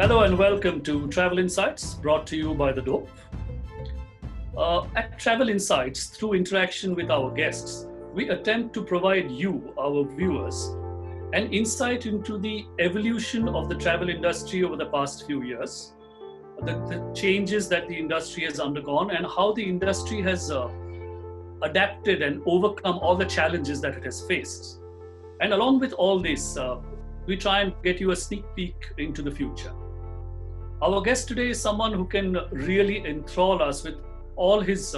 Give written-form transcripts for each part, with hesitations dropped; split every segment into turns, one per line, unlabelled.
Hello and welcome to Travel Insights, brought to you by The Dope. At Travel Insights, through interaction with our guests, we attempt to provide you, our viewers, an insight into the evolution of the travel industry over the past few years, the changes that the industry has undergone, and how the industry has adapted and overcome all the challenges that it has faced. And along with all this, we try and get you a sneak peek into the future. Our guest today is someone who can really enthrall us with all his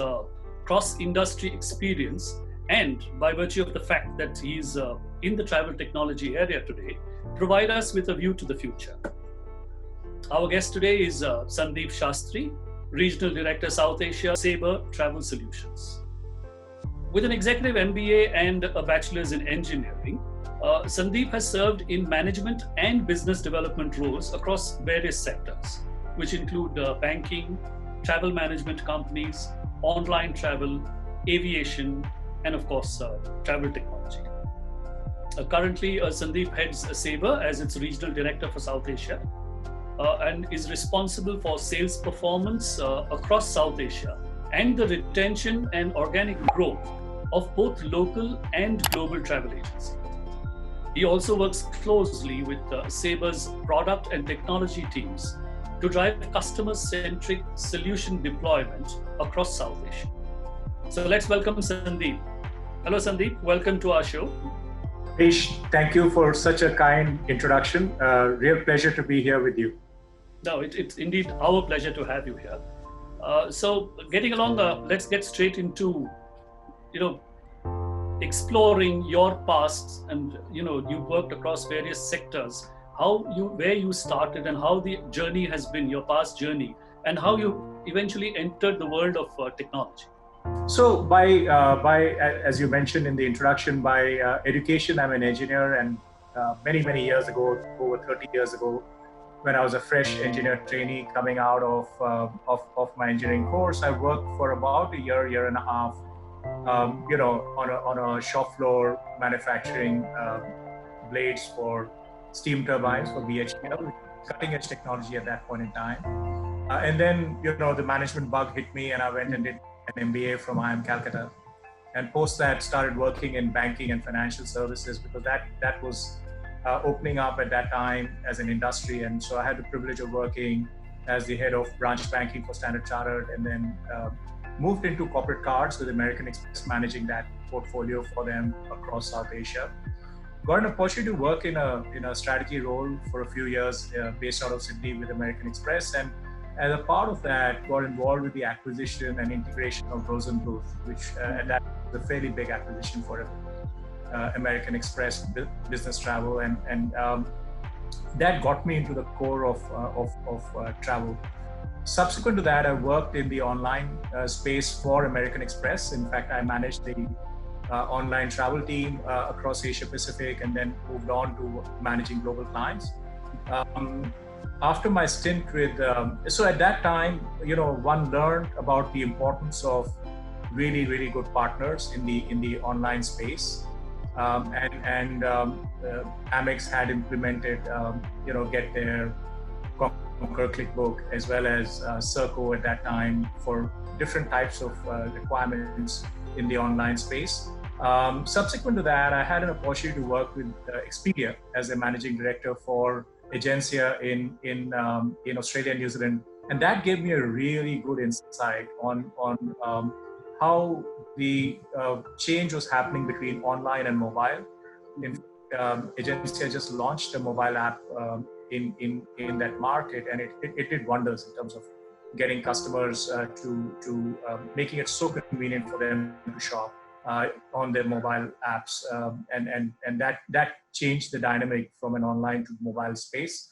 cross-industry experience, and by virtue of the fact that he's in the travel technology area today, provide us with a view to the future. Our guest today is Sandeep Shastri, Regional Director South Asia, Sabre Travel Solutions. With an executive MBA and a bachelor's in engineering, Sandeep has served in management and business development roles across various sectors, which include banking, travel management companies, online travel, aviation, and of course, travel technology. Currently, Sandeep heads Sabre as its regional director for South Asia and is responsible for sales performance across South Asia and the retention and organic growth of both local and global travel agencies. He also works closely with Sabre's product and technology teams to drive customer-centric solution deployment across South Asia. So let's welcome Sandeep. Hello, Sandeep. Welcome to our show.
Amish, thank you for such a kind introduction. Real pleasure to be here with you.
No, it's indeed our pleasure to have you here. So getting along, let's get straight into, exploring your past, and you worked across various sectors. Where you started and how the journey has been, your past journey, and how you eventually entered the world of technology.
So as you mentioned in the introduction, by education, I'm an engineer, and many years ago, over 30 years ago, when I was a fresh engineer trainee coming out of my engineering course, I worked for about a year and a half, on a shop floor manufacturing blades for steam turbines for BHEL, cutting edge technology at that point in time. And then, the management bug hit me, and I went and did an MBA from IIM Calcutta. And post that, started working in banking and financial services, because that was opening up at that time as an industry. And so I had the privilege of working as the head of branch banking for Standard Chartered, and then moved into corporate cards with American Express, managing that portfolio for them across South Asia. Got an opportunity to work in a strategy role for a few years based out of Sydney with American Express, and as a part of that, got involved with the acquisition and integration of Rosenbluth, which at that was a fairly big acquisition for American Express business travel, and that got me into the core of travel. Subsequent to that, I worked in the online space for American Express. In fact, I managed the online travel team across Asia Pacific, and then moved on to managing global clients. After my stint with, so at that time, one learned about the importance of really good partners in the online space, and Amex had implemented, Get There, Concur ClickBook, as well as Circo at that time for different types of requirements in the online space. Subsequent to that, I had an opportunity to work with Expedia as a managing director for Agencia in Australia and New Zealand, and that gave me a really good insight on how the change was happening between online and mobile. Agencia just launched a mobile app in that market, and it did wonders in terms of getting customers to making it so convenient for them to shop on their mobile apps, and that changed the dynamic from an online to mobile space.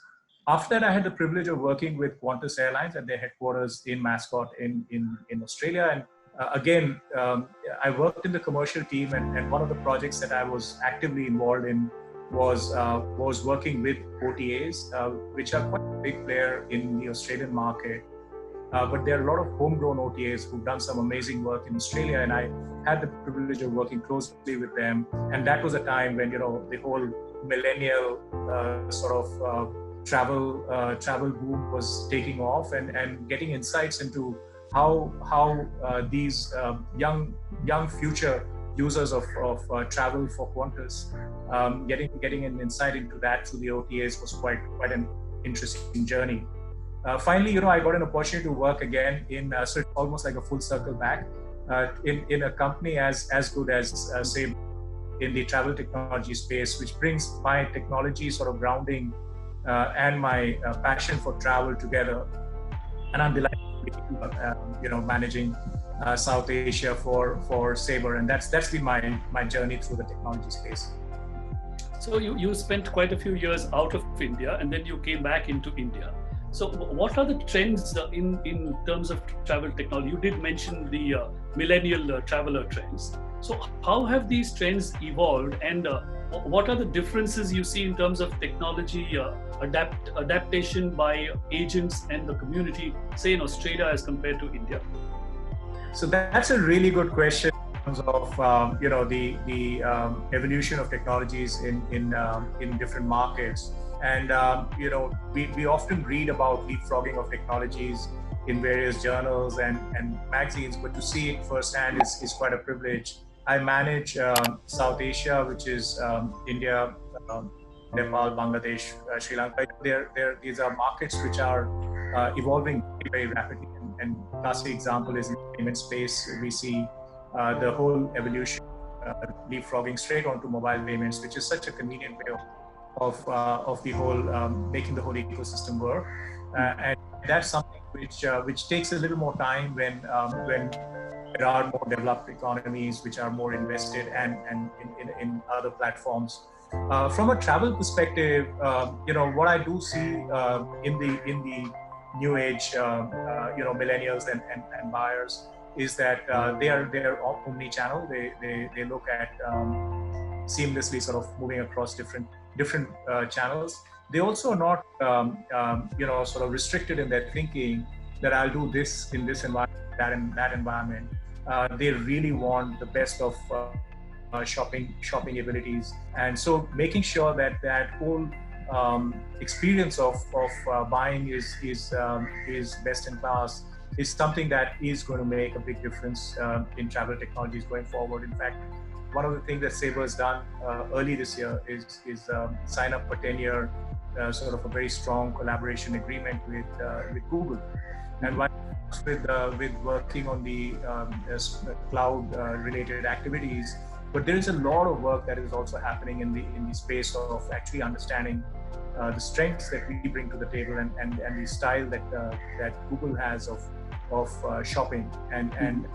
After that, I had the privilege of working with Qantas Airlines at their headquarters in Mascot in Australia, and again, I worked in the commercial team, and one of the projects that I was actively involved in was working with OTAs, which are quite a big player in the Australian market. But there are a lot of homegrown OTAs who've done some amazing work in Australia, and I had the privilege of working closely with them. And that was a time when, the whole millennial travel boom was taking off, and getting insights into how these young future users of travel for Qantas, getting an insight into that through the OTAs was quite an interesting journey. Finally, I got an opportunity to work again so it's almost like a full circle back in a company as good as Sabre in the travel technology space, which brings my technology sort of grounding and my passion for travel together. And I'm delighted to be, managing South Asia for Sabre, and that's been my journey through the technology space.
So you spent quite a few years out of India, and then you came back into India. So what are the trends in terms of travel technology? You did mention the millennial traveler trends. So how have these trends evolved, and what are the differences you see in terms of technology adaptation by agents and the community, say in Australia as compared to India?
So that's a really good question in terms of the evolution of technologies in different markets. And we often read about leapfrogging of technologies in various journals and magazines, but to see it firsthand is quite a privilege. I manage South Asia, which is India, Nepal, Bangladesh, Sri Lanka. These are markets which are evolving very rapidly. And classic example is in the payment space. We see the whole evolution leapfrogging straight onto mobile payments, which is such a convenient way of the whole making the whole ecosystem work. And that's something which takes a little more time when there are more developed economies which are more invested and in other platforms. From a travel perspective, what I do see in the new age, millennials and buyers is that they're omni-channel. They look at seamlessly sort of moving across different channels. They also are not sort of restricted in their thinking that I'll do this in this environment, that in that environment. They really want the best of shopping abilities, and so making sure that whole experience of buying is best in class is something that is going to make a big difference in travel technologies going forward. In fact, one of the things that Sabre has done early this year is sign up for 10-year sort of a very strong collaboration agreement with Google. And one with working on the cloud related activities, but there is a lot of work that is also happening in the space of actually understanding the strengths that we bring to the table and the style that Google has of shopping and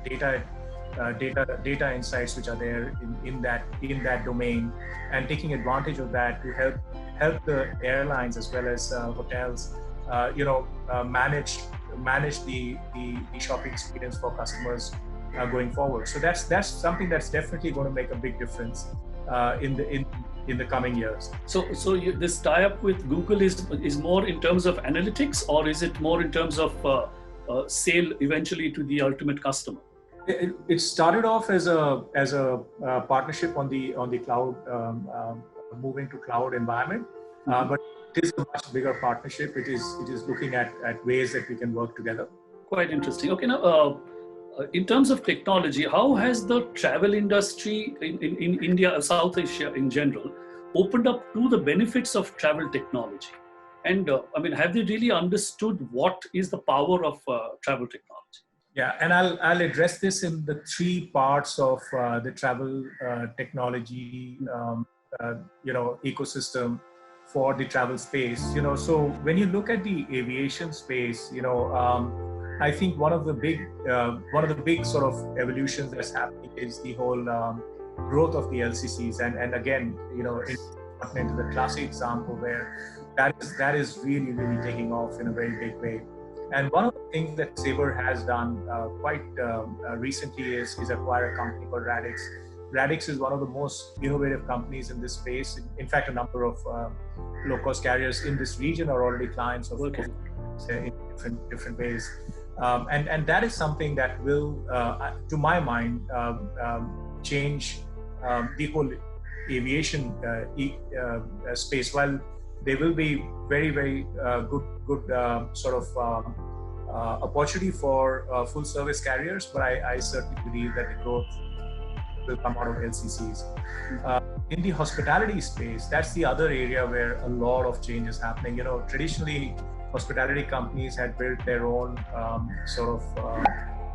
data insights which are there in that domain, and taking advantage of that to help the airlines as well as hotels manage the shopping experience for customers going forward. So that's something that's definitely going to make a big difference in the coming years.
So this tie-up with Google is more in terms of analytics, or is it more in terms of sale eventually to the ultimate customer?
It started off as a partnership on the cloud, moving to cloud environment, but it is a much bigger partnership. It is looking at ways that we can work together.
Quite interesting. Okay, now in terms of technology, how has the travel industry in India, South Asia in general, opened up to the benefits of travel technology? And have they really understood what is the power of travel technology?
Yeah, and I'll address this in the three parts of the travel technology ecosystem for the travel space. So when you look at the aviation space, I think one of the big sort of evolutions that's happening is the whole growth of the LCCs, and again, into the classic example where that is really taking off in a very big way. And one of the things that Sabre has done quite recently is acquire a company called Radix. Radix is one of the most innovative companies in this space. In fact, a number of low-cost carriers in this region are already clients of in different ways. And that is something that will, to my mind, change the whole aviation space. While there will be very, very good sort of opportunity for full service carriers, but I certainly believe that the growth will come out of LCCs. In the hospitality space, that's the other area where a lot of change is happening. Traditionally, hospitality companies had built their own sort of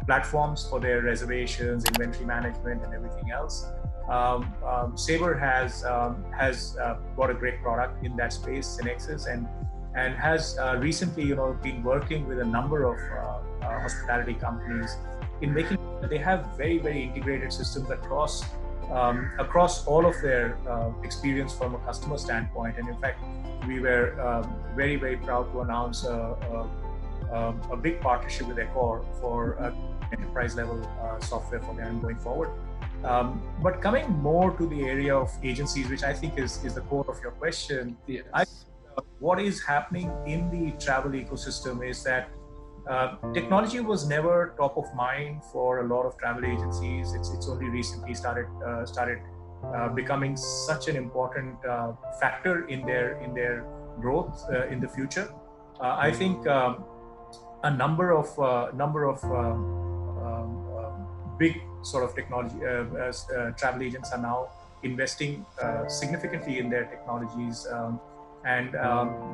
platforms for their reservations, inventory management, and everything else. Sabre has got a great product in that space, Synexis, and has recently, been working with a number of hospitality companies in making sure that they have very, very integrated systems across all of their experience from a customer standpoint. And in fact, we were very, very proud to announce a big partnership with Accor for enterprise level software for them going forward. But coming more to the area of agencies, which I think is the core of your question,
yes.
What is happening in the travel ecosystem is that technology was never top of mind for a lot of travel agencies. It's only recently started becoming such an important factor in their growth in the future. I think a number of big sort of technology travel agents are now investing significantly in their technologies. And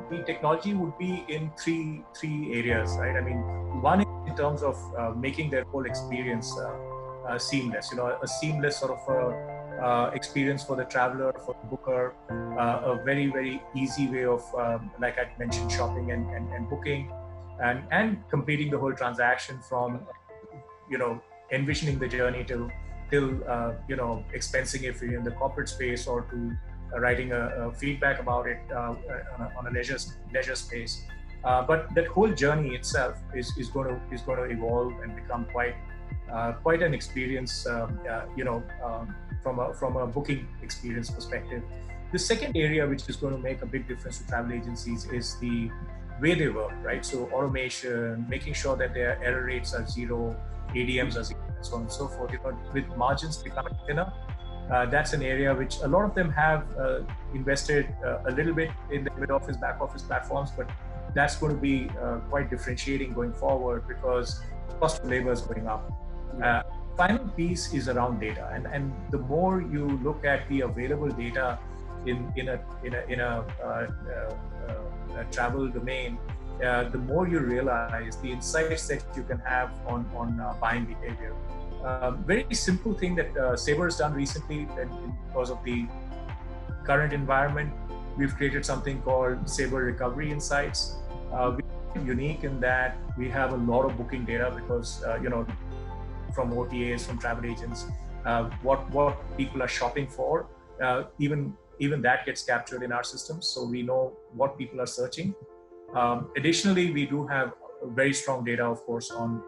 the technology would be in three areas, right? I mean, one is in terms of making their whole experience seamless. A seamless sort of experience for the traveler, for the booker, a very, very easy way of, like I mentioned, shopping and booking, and completing the whole transaction from, envisioning the journey till expensing if you're in the corporate space, or to writing a feedback about it on a leisure space. But that whole journey itself is going to evolve and become quite an experience, from a booking experience perspective. The second area which is going to make a big difference to travel agencies is the way they work, right? So automation, making sure that their error rates are zero, ADMs are zero, and so on and so forth. With margins becoming thinner, that's an area which a lot of them have invested a little bit in the mid-office, back-office platforms, but that's going to be quite differentiating going forward because cost of labor is going up. Final piece is around data, and the more you look at the available data in a travel domain, the more you realize the insights that you can have on buying behavior. Very simple thing that Sabre has done recently, and because of the current environment, we've created something called Sabre Recovery Insights. We're unique in that we have a lot of booking data because, from OTAs, from travel agents, what people are shopping for, even that gets captured in our systems. So we know what people are searching. Additionally, we do have very strong data, of course, on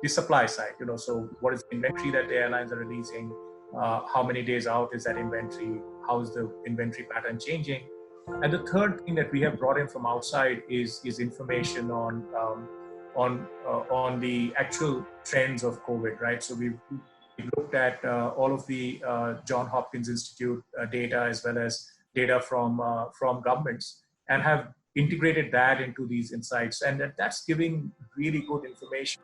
the supply side. So what is the inventory that the airlines are releasing? How many days out is that inventory? How is the inventory pattern changing? And the third thing that we have brought in from outside is information on the actual trends of COVID, right? So we've looked at all of the Johns Hopkins Institute data, as well as data from governments, and have integrated that into these insights. And that's giving really good information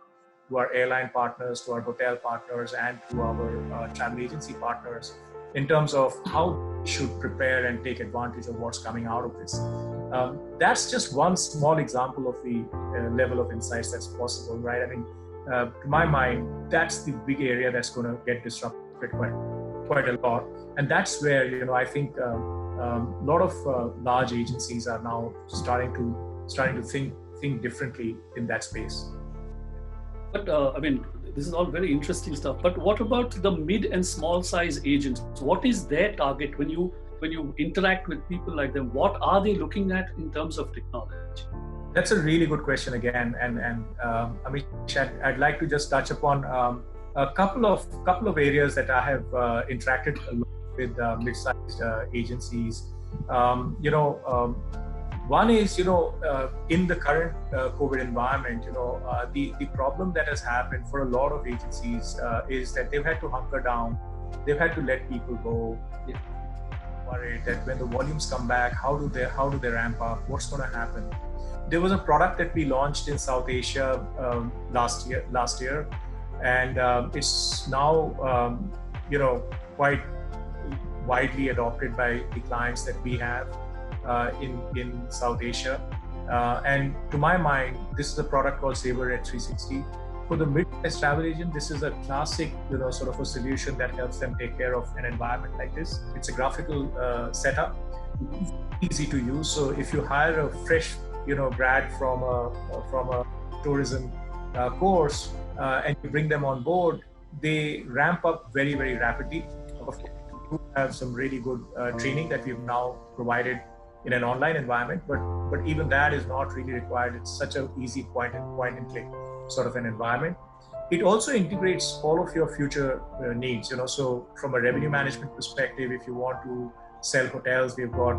to our airline partners, to our hotel partners, and to our travel agency partners in terms of how they should prepare and take advantage of what's coming out of this. That's just one small example of the level of insights that's possible, right? I mean, to my mind, that's the big area that's going to get disrupted quite a lot. And that's where, I think a lot of large agencies are now starting to think differently in that space.
But I mean, this is all very interesting stuff. But what about the mid and small size agents? What is their target when you interact with people like them? What are they looking at in terms of technology?
That's a really good question again, and Amish, I'd like to just touch upon a couple of areas that I have interacted a lot with mid-sized agencies. One is, in the current COVID environment, the problem that has happened for a lot of agencies is that they've had to hunker down, they've had to let people go. worried that when the volumes come back, how do they ramp up? What's going to happen? There was a product that we launched in South Asia last year, and it's now quite widely adopted by the clients that we have in South Asia. And to my mind, this is a product called Sabre at 360. For the mid-sized travel agent, this is a classic, sort of a solution that helps them take care of an environment like this. It's a graphical setup, easy to use. So if you hire a fresh, grad from a tourism course and you bring them on board, they ramp up very, very rapidly. Of course, we have some really good training that we've now provided in an online environment, but even that is not really required. It's such an easy point and click sort of an environment. It also integrates all of your future needs. So from a revenue management perspective, if you want to sell hotels, we've got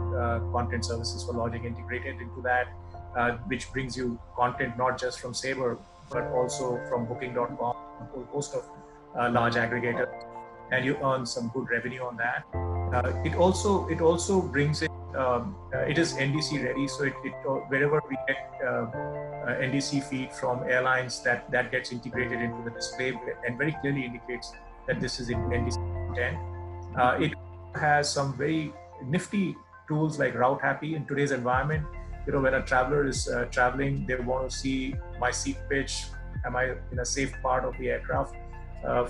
content services for lodging integrated into that, which brings you content not just from Sabre, but also from Booking.com, a whole host of large aggregators, and you earn some good revenue on that. It also brings it. It is NDC ready, so wherever we get NDC feed from airlines, that gets integrated into the display and very clearly indicates that this is NDC content. It has some very nifty tools like Route Happy in today's environment. When a traveler is traveling, they want to see my seat pitch. Am I in a safe part of the aircraft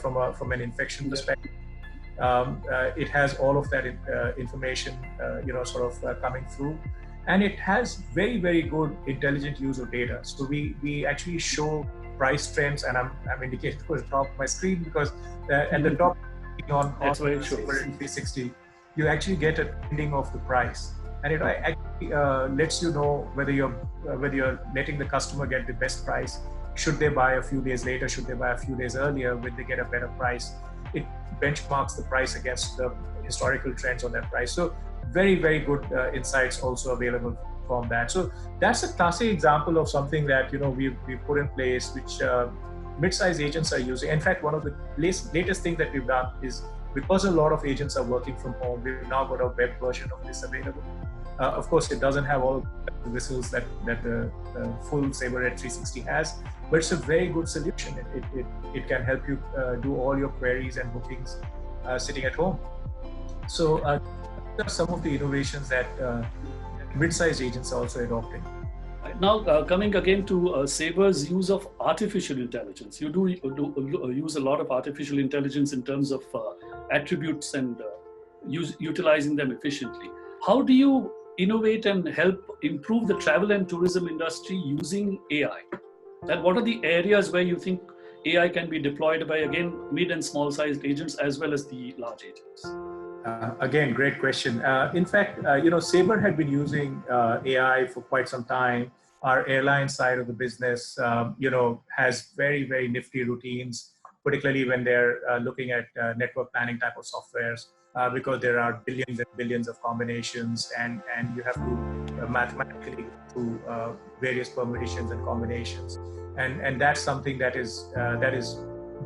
from an infection perspective? It has all of that information, coming through, and it has very, very good intelligent use of data. So we actually show price trends, and I'm indicating towards the top of my screen because at the top on 360, you actually get a trending of the price, and it actually lets you know whether you're letting the customer get the best price. Should they buy a few days later? Should they buy a few days earlier? Will they get a better price? It benchmarks the price against the historical trends on that price. So very, very good insights also available from that. So that's a classic example of something that we've put in place, which mid-sized agents are using. In fact, one of the latest things that we've done is, because a lot of agents are working from home, we've now got a web version of this available. Of course, it doesn't have all the whistles that the full Sabre at 360 has, but it's a very good solution. It can help you do all your queries and bookings sitting at home. So these are some of the innovations that mid-sized agents are also adopting.
Now, coming again to Sabre's use of artificial intelligence, you do use a lot of artificial intelligence in terms of attributes and utilizing them efficiently. How do you innovate and help improve the travel and tourism industry using AI? And what are the areas where you think AI can be deployed by, again, mid and small sized agents as well as the large agents?
Again, great question. In fact, Sabre had been using AI for quite some time. Our airline side of the business, has very, very nifty routines, particularly when they're looking at network planning type of softwares, because there are billions and billions of combinations, and you have to mathematically go through various permutations and combinations, and that's something that is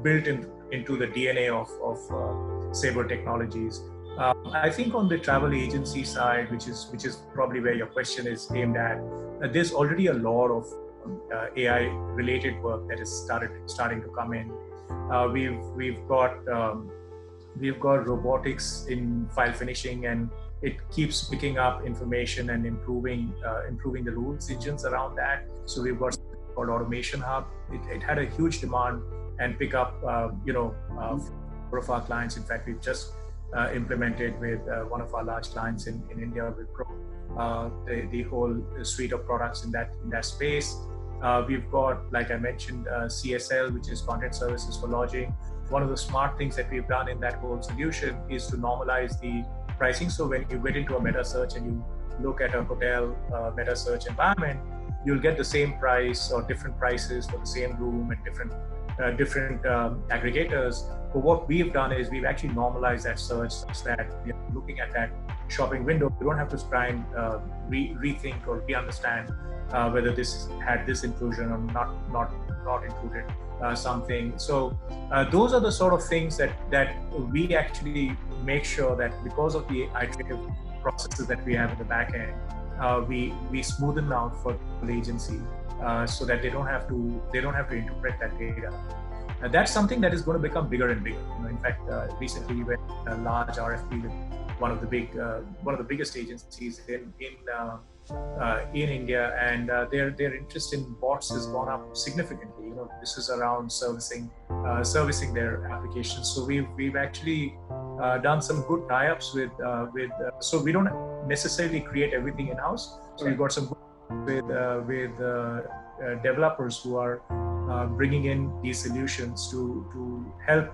built into the DNA of Sabre Technologies. I think on the travel agency side, which is probably where your question is aimed at, there's already a lot of AI related work that is starting to come in. We've got robotics in file finishing, and it keeps picking up information and improving the rules engines around that. So we've got something called Automation Hub. It had a huge demand and pick up, for of our clients. In fact, we've just implemented with one of our large clients in India with the whole suite of products in that space. We've got, like I mentioned, CSL, which is content services for lodging. One of the smart things that we've done in that whole solution is to normalize the pricing. So when you get into a meta search and you look at a hotel meta search environment, you'll get the same price or different prices for the same room and different aggregators. But what we've done is we've actually normalized that search such that you're looking at that shopping window. You don't have to try and rethink or re-understand whether this had this inclusion or not included something. So those are the sort of things that we actually make sure that because of the iterative processes that we have in the back end, we smoothen out for the agency so that they don't have to interpret that data. That's something that is going to become bigger and bigger. In fact, recently we went a large RFP with one of the biggest agencies in India, and their interest in bots has gone up significantly. This is around servicing their applications. So we've actually done some good tie-ups with. So we don't necessarily create everything in-house. So we've got some good with developers who are bringing in these solutions to help.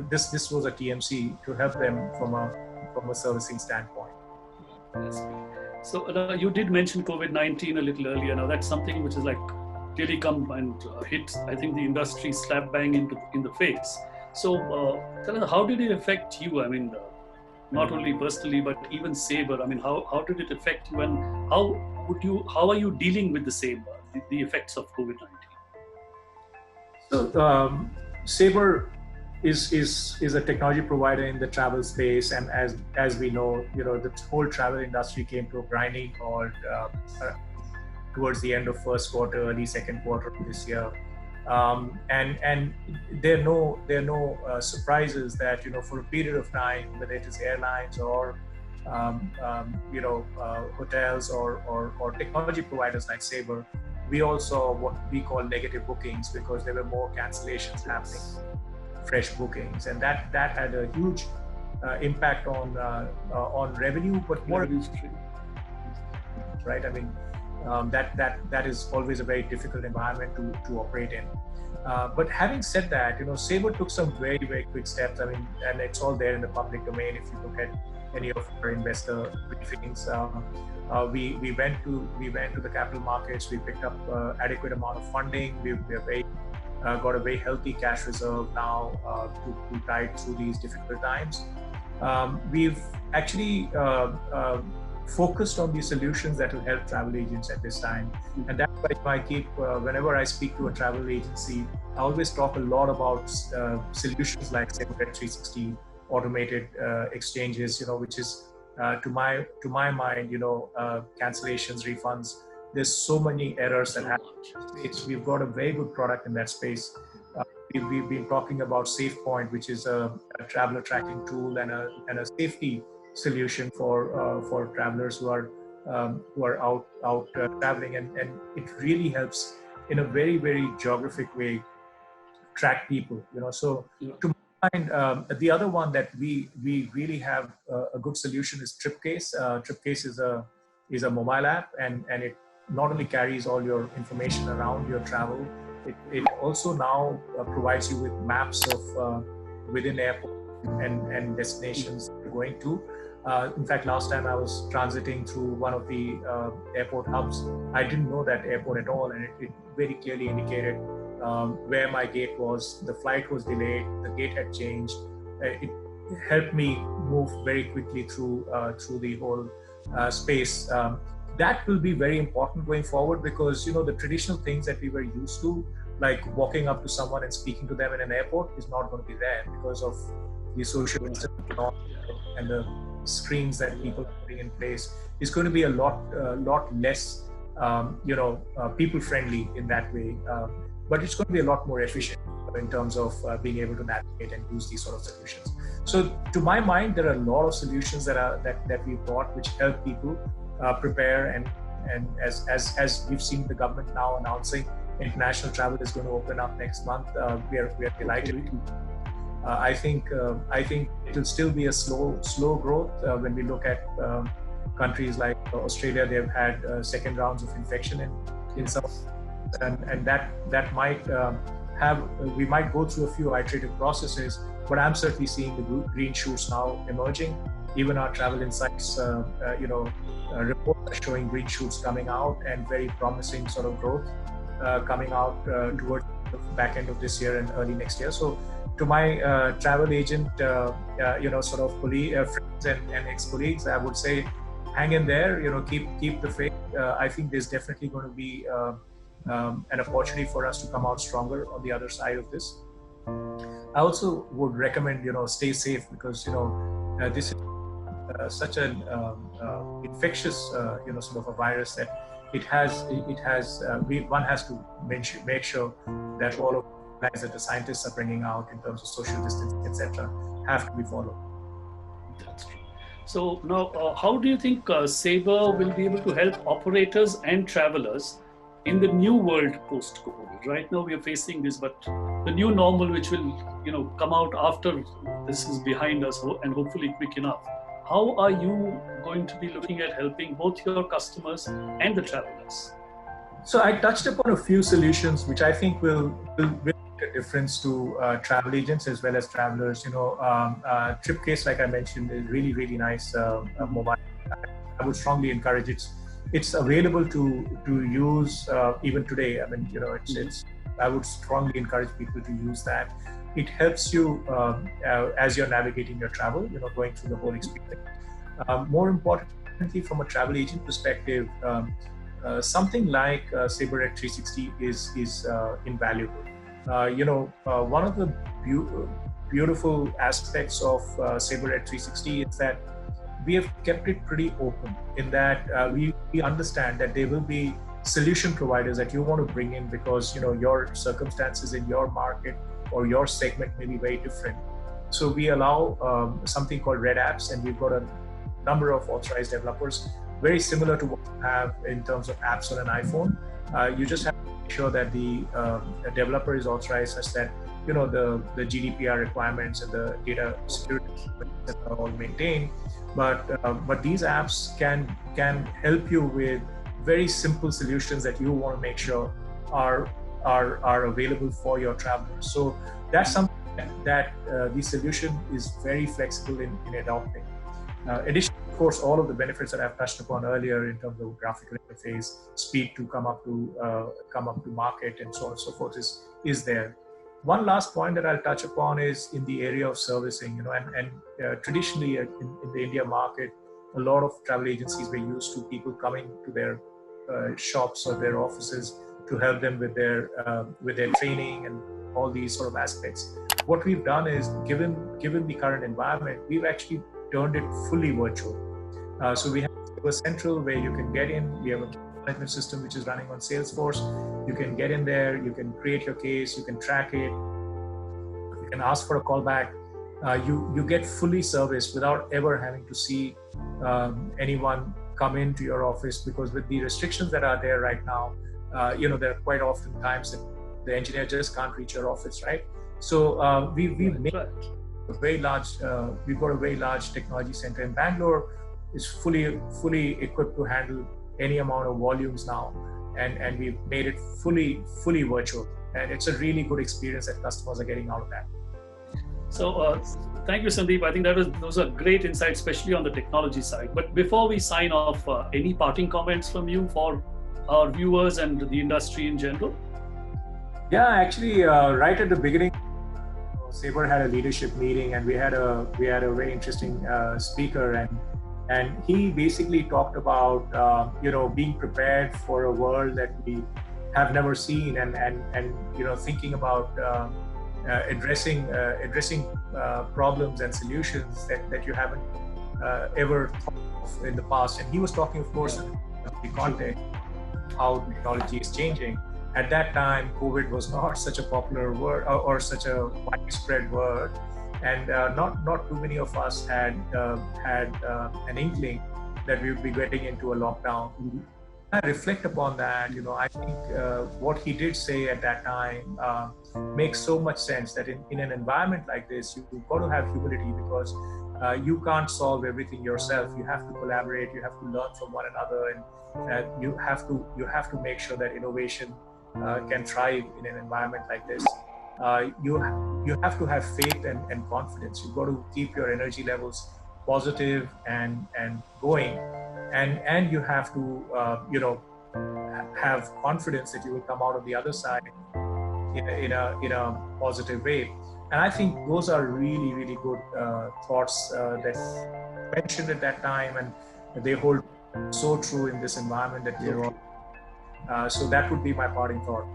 This was a TMC to help them from a servicing standpoint.
So you did mention COVID-19 a little earlier. Now that's something which is like really come and hit, I think, the industry slap bang in the face. So how did it affect you? I mean, not only personally, but even Sabre. I mean, how did it affect you, and how are you dealing with the same, the effects of COVID-19?
So Sabre is a technology provider in the travel space, and as we know, the whole travel industry came to a grinding halt towards the end of first quarter, early second quarter of this year, and there are no surprises that for a period of time, whether it is airlines or hotels or technology providers like Sabre, we all saw what we call negative bookings because there were more cancellations happening, fresh bookings, and that had a huge impact on revenue, but more right. I mean, that is always a very difficult environment to operate in. But having said that, Sabre took some very, very quick steps. I mean, and it's all there in the public domain. If you look at any of our investor briefings, we went to the capital markets. We picked up adequate amount of funding. We've got a very healthy cash reserve now to tide through these difficult times. We've actually focused on the solutions that will help travel agents at this time, and that's why I keep whenever I speak to a travel agency, I always talk a lot about solutions like Sabre 360 automated exchanges, which is to my mind, cancellations, refunds. There's so many errors that happen. We've got a very good product in that space. We've been talking about Safepoint, which is a traveler tracking tool and a safety solution for travelers who are out traveling, and it really helps in a very, very geographic way track people. So to my mind, the other one that we really have a good solution is Tripcase. Tripcase is a mobile app, and it not only carries all your information around your travel, it also now provides you with maps of within airport and destinations you're going to. In fact, last time I was transiting through one of the airport hubs, I didn't know that airport at all, and it very clearly indicated where my gate was. The flight was delayed, the gate had changed. It helped me move very quickly through the whole space. That will be very important going forward because the traditional things that we were used to, like walking up to someone and speaking to them in an airport, is not going to be there because of the social distancing and the screens that people are putting in place. Is going to be a lot less people friendly in that way, but it's going to be a lot more efficient in terms of being able to navigate and use these sort of solutions. So to my mind, there are a lot of solutions that we've brought which help people prepare, and as we've seen the government now announcing international travel is going to open up next month, we are delighted. I think it will still be a slow growth when we look at countries like Australia. They've had second rounds of infection in some, and that might we might go through a few iterative processes, but I'm certainly seeing the green shoots now emerging. Even our travel insights report are showing green shoots coming out and very promising sort of growth coming out towards the back end of this year and early next year. So to my travel agent sort of friends and ex-colleagues, I would say hang in there, keep the faith. I think there's definitely going to be an opportunity for us to come out stronger on the other side of this. I also would recommend, stay safe, because, this is such an infectious, sort of a virus that one has to make sure that all of the guidelines that the scientists are bringing out in terms of social distancing, etc., have to be followed.
That's true. So now, how do you think Sabre will be able to help operators and travelers in the new world post-COVID? Right now, we are facing this, but the new normal, which will, come out after this is behind us, and hopefully quick enough. How are you going to be looking at helping both your customers and the travelers?
So I touched upon a few solutions which I think will make a difference to travel agents as well as travelers. Tripcase, like I mentioned, is really, really nice mobile. I would strongly encourage it. It's available to use even today. I mean, I would strongly encourage people to use that. It helps you as you're navigating your travel, going through the whole experience. More importantly, from a travel agent perspective, something like Sabre at 360 is invaluable. One of the beautiful aspects of Sabre at 360 is that we have kept it pretty open, in that we understand that there will be solution providers that you want to bring in, because your circumstances in your market or your segment may be very different. So we allow something called Red Apps, and we've got a number of authorized developers, very similar to what you have in terms of apps on an iPhone. You just have to make sure that the developer is authorized such that the GDPR requirements and the data security are all maintained. But these apps can help you with very simple solutions that you want to make sure are available for your travelers. So that's something that the solution is very flexible in adopting. Additionally, of course, all of the benefits that I've touched upon earlier in terms of graphical interface, speed to come up to market, and so on and so forth is there. One last point that I'll touch upon is in the area of servicing. Traditionally in the India market, a lot of travel agencies were used to people coming to their shops or their offices to help them with their training and all these sort of aspects. What we've done is, given the current environment, we've actually turned it fully virtual. So we have a central where you can get in. We have a management system which is running on Salesforce. You can get in there, you can create your case, you can track it, you can ask for a callback. You get fully serviced without ever having to see anyone come into your office, because with the restrictions that are there right now, there are quite often times that the engineer just can't reach your office, right? So we've made a very large. We've got a very large technology center in Bangalore. It's fully equipped to handle any amount of volumes now, and we've made it fully virtual, and it's a really good experience that customers are getting out of that.
So thank you, Sandeep. I think those are great insights, especially on the technology side. But before we sign off, any parting comments from you for our viewers and the industry in general?
Yeah, actually, right at the beginning, Sabre had a leadership meeting, and we had a very interesting speaker, and he basically talked about being prepared for a world that we have never seen, and thinking about addressing problems and solutions that you haven't ever thought of in the past. And he was talking, of course, in the context how technology is changing. At that time, COVID was not such a popular word or such a widespread word, and not too many of us had an inkling that we would be getting into a lockdown. Mm-hmm. I reflect upon that. I think what he did say at that time makes so much sense, that in an environment like this, you've got to have humility, because you can't solve everything yourself. You have to collaborate. You have to learn from one another, and you have to make sure that innovation can thrive in an environment like this. You have to have faith and confidence. You've got to keep your energy levels positive and going, and you have to have confidence that you will come out of the other side in a positive way. And I think those are really, really good thoughts that mentioned at that time, and they hold so true in this environment that we're all. So that would be my parting thought.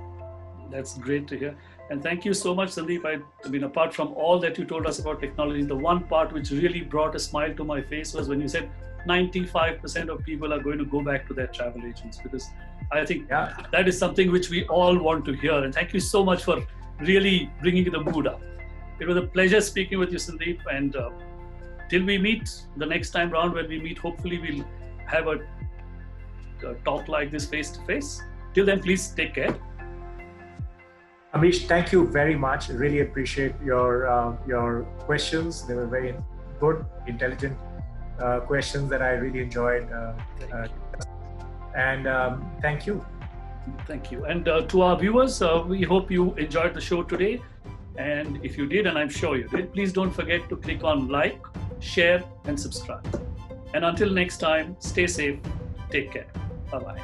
That's great to hear. And thank you so much, Sandeep. I mean, apart from all that you told us about technology, the one part which really brought a smile to my face was when you said 95% of people are going to go back to their travel agents, because I think that is something which we all want to hear. And thank you so much for really bringing the mood up. It was a pleasure speaking with you, Sandeep. And till we meet the next time round, when we meet, hopefully we'll have a talk like this face to face. Till then, please take care.
Amish, thank you very much. Really appreciate your questions. They were very good, intelligent questions that I really enjoyed. And thank you.
Thank you. And to our viewers, we hope you enjoyed the show today. And if you did, and I'm sure you did, please don't forget to click on like, share, and subscribe. And until next time, stay safe. Take care. Bye-bye.